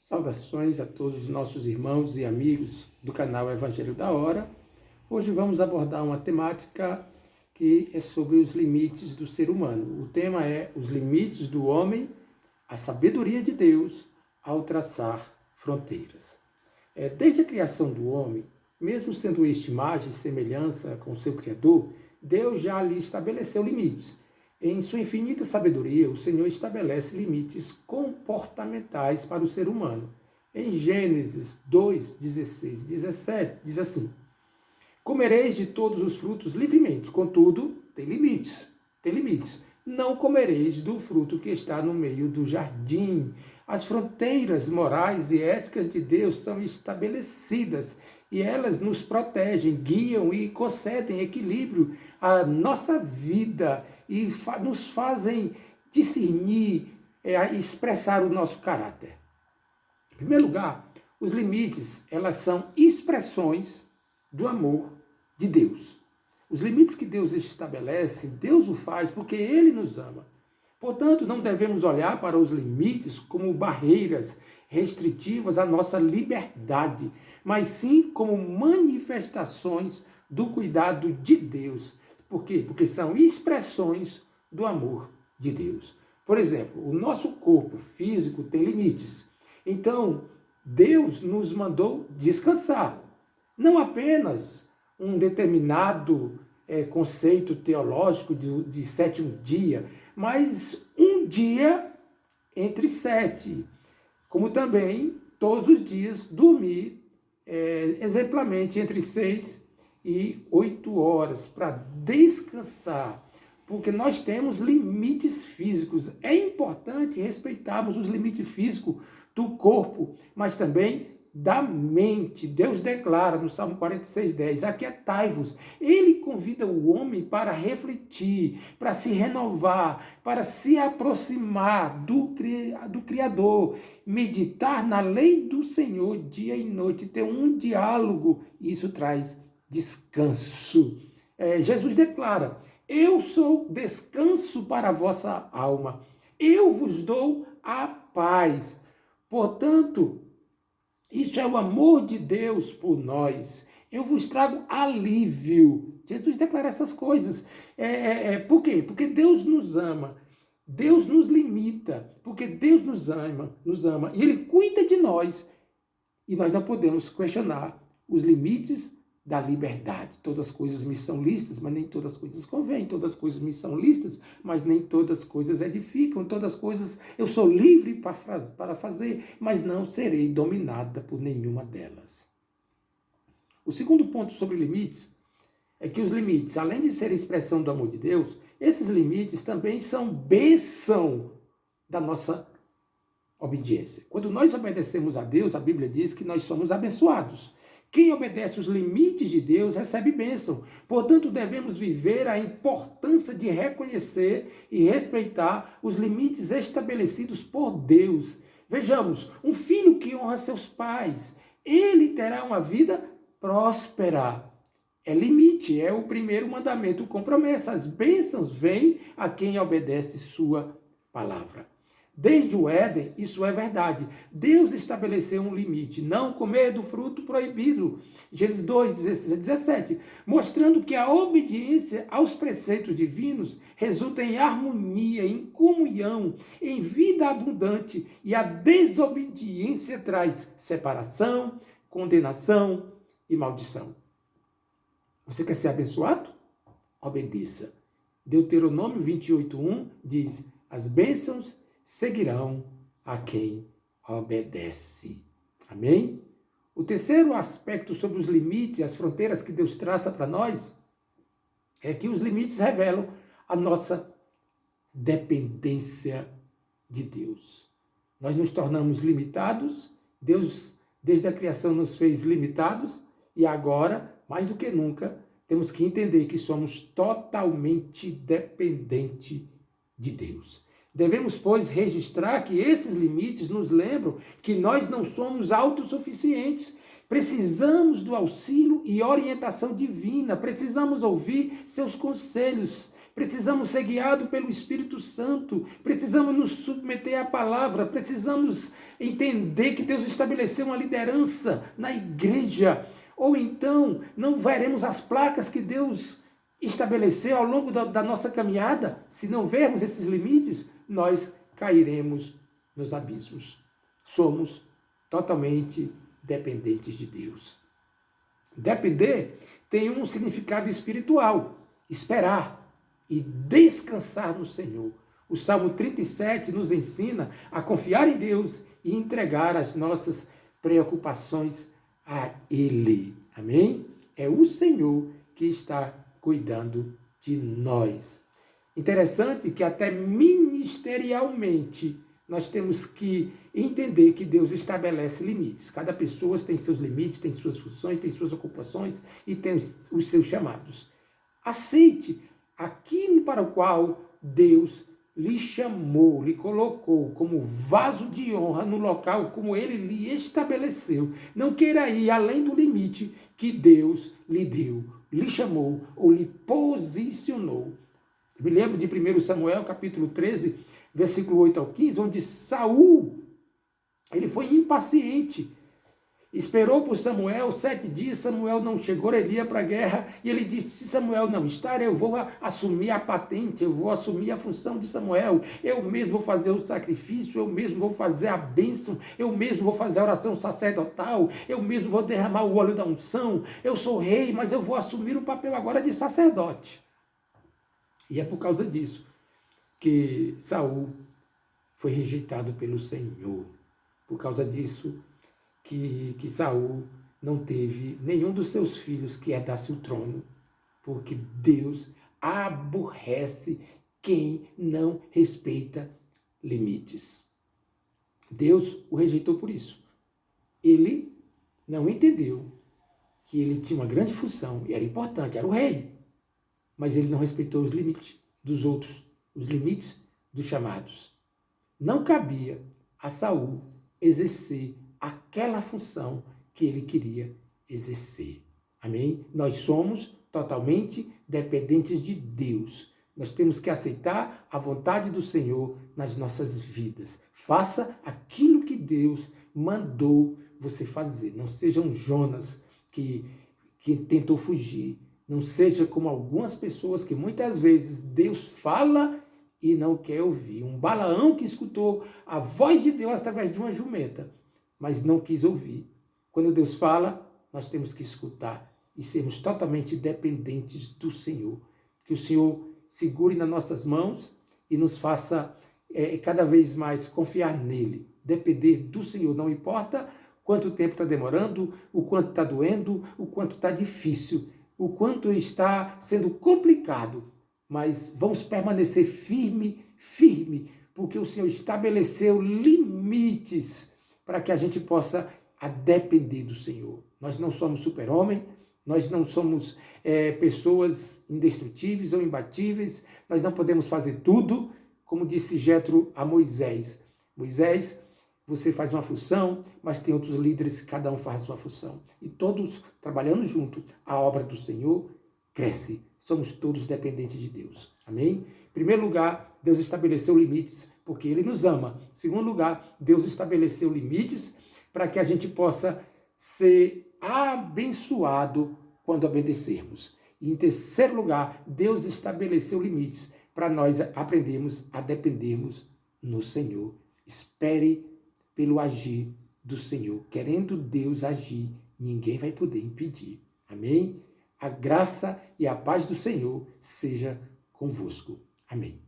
Saudações a todos os nossos irmãos e amigos do canal Evangelho da Hora. Hoje vamos abordar uma temática que é sobre os limites do ser humano. O tema é os limites do homem, a sabedoria de Deus ao traçar fronteiras. Desde a criação do homem, mesmo sendo este imagem e semelhança com o seu Criador, Deus já lhe estabeleceu limites. Em sua infinita sabedoria, o Senhor estabelece limites comportamentais para o ser humano. Em Gênesis 2, 16 e 17, diz assim: comereis de todos os frutos livremente, contudo, tem limites. Não comereis do fruto que está no meio do jardim. As fronteiras morais e éticas de Deus são estabelecidas e elas nos protegem, guiam e concedem equilíbrio à nossa vida e nos fazem discernir e expressar o nosso caráter. Em primeiro lugar, os limites, elas são expressões do amor de Deus. Os limites que Deus estabelece, Deus o faz porque Ele nos ama. Portanto, não devemos olhar para os limites como barreiras restritivas à nossa liberdade, mas sim como manifestações do cuidado de Deus. Por quê? Porque são expressões do amor de Deus. Por exemplo, o nosso corpo físico tem limites. Então, Deus nos mandou descansar. Não apenas um determinado conceito teológico de sétimo dia, mas um dia entre 7, como também todos os dias dormir exemplarmente entre 6 e 8 horas para descansar, porque nós temos limites físicos. É importante respeitarmos os limites físicos do corpo, mas também da mente. Deus declara no Salmo 46:10, aquietai-vos. Ele convida o homem para refletir, para se renovar, para se aproximar do Criador, meditar na lei do Senhor dia e noite, ter um diálogo. Isso traz descanso. Jesus declara: eu sou descanso para a vossa alma, eu vos dou a paz. Portanto, isso é o amor de Deus por nós. Eu vos trago alívio. Jesus declara essas coisas. Por quê? Porque Deus nos ama. Deus nos limita. Porque Deus nos ama. E Ele cuida de nós. E nós não podemos questionar os limites da liberdade. Todas as coisas me são lícitas, mas nem todas as coisas convêm. Todas as coisas me são lícitas, mas nem todas as coisas edificam. Todas as coisas eu sou livre para fazer, mas não serei dominada por nenhuma delas. O segundo ponto sobre limites é que os limites, além de serem expressão do amor de Deus, esses limites também são bênção da nossa obediência. Quando nós obedecemos a Deus, a Bíblia diz que nós somos abençoados. Quem obedece os limites de Deus recebe bênção. Portanto, devemos viver a importância de reconhecer e respeitar os limites estabelecidos por Deus. Vejamos, um filho que honra seus pais, ele terá uma vida próspera. É limite, é o primeiro mandamento com promessa. As bênçãos vêm a quem obedece sua palavra. Desde o Éden, isso é verdade. Deus estabeleceu um limite, não comer do fruto proibido. Gênesis 2, 16 a 17, mostrando que a obediência aos preceitos divinos resulta em harmonia, em comunhão, em vida abundante, e a desobediência traz separação, condenação e maldição. Você quer ser abençoado? Obedeça. Deuteronômio 28:1 diz: as bênçãos seguirão a quem obedece. Amém? O terceiro aspecto sobre os limites e as fronteiras que Deus traça para nós é que os limites revelam a nossa dependência de Deus. Nós nos tornamos limitados, Deus, desde a criação, nos fez limitados e agora, mais do que nunca, temos que entender que somos totalmente dependentes de Deus. Devemos, pois, registrar que esses limites nos lembram que nós não somos autossuficientes. Precisamos do auxílio e orientação divina. Precisamos ouvir seus conselhos. precisamos ser guiados pelo Espírito Santo, precisamos nos submeter à palavra, precisamos entender que Deus estabeleceu uma liderança na igreja, ou então não veremos as placas que Deus estabeleceu ao longo da nossa caminhada. Se não vermos esses limites, nós cairemos nos abismos. Somos totalmente dependentes de Deus. Depender tem um significado espiritual: esperar e descansar no Senhor. O Salmo 37 nos ensina a confiar em Deus e entregar as nossas preocupações a Ele. Amém? É o Senhor que está cuidando de nós. Interessante que até ministerialmente nós temos que entender que Deus estabelece limites. Cada pessoa tem seus limites, tem suas funções, tem suas ocupações e tem os seus chamados. Aceite aquilo para o qual Deus lhe chamou, lhe colocou como vaso de honra no local como Ele lhe estabeleceu. Não queira ir além do limite que Deus lhe deu, lhe chamou ou lhe posicionou. Eu me lembro de 1 Samuel, capítulo 13, versículo 8 ao 15, onde Saul, ele foi impaciente, esperou por Samuel 7 dias, Samuel não chegou, ele ia para a guerra, e ele disse: se Samuel não estar, eu vou assumir a patente, eu vou assumir a função de Samuel, eu mesmo vou fazer o sacrifício, eu mesmo vou fazer a bênção, eu mesmo vou fazer a oração sacerdotal, eu mesmo vou derramar o óleo da unção, eu sou rei, mas eu vou assumir o papel agora de sacerdote. E é por causa disso que Saul foi rejeitado pelo Senhor. Por causa disso que Saul não teve nenhum dos seus filhos que herdasse o trono, porque Deus aborrece quem não respeita limites. Deus o rejeitou por isso. Ele não entendeu que ele tinha uma grande função e era importante, era o rei. Mas ele não respeitou os limites dos outros, os limites dos chamados. Não cabia a Saul exercer aquela função que ele queria exercer. Amém? Nós somos totalmente dependentes de Deus. Nós temos que aceitar a vontade do Senhor nas nossas vidas. Faça aquilo que Deus mandou você fazer. Não seja um Jonas que tentou fugir. Não seja como algumas pessoas que muitas vezes Deus fala e não quer ouvir. Um Balaão que escutou a voz de Deus através de uma jumenta, mas não quis ouvir. Quando Deus fala, nós temos que escutar e sermos totalmente dependentes do Senhor. Que o Senhor segure nas nossas mãos e nos faça cada vez mais confiar nele. Depender do Senhor, não importa quanto tempo está demorando, o quanto está doendo, o quanto está difícil, o quanto está sendo complicado, mas vamos permanecer firme, porque o Senhor estabeleceu limites para que a gente possa depender do Senhor. Nós não somos super-homem, nós não somos pessoas indestrutíveis ou imbatíveis, nós não podemos fazer tudo, como disse Jetro a Moisés. Moisés, você faz uma função, mas tem outros líderes, cada um faz a sua função. E todos trabalhando junto, a obra do Senhor cresce. Somos todos dependentes de Deus. Amém? Em primeiro lugar, Deus estabeleceu limites porque Ele nos ama. Em segundo lugar, Deus estabeleceu limites para que a gente possa ser abençoado quando obedecermos. E em terceiro lugar, Deus estabeleceu limites para nós aprendermos a dependermos no Senhor. Espere pelo agir do Senhor. Querendo Deus agir, ninguém vai poder impedir. Amém? A graça e a paz do Senhor seja convosco. Amém.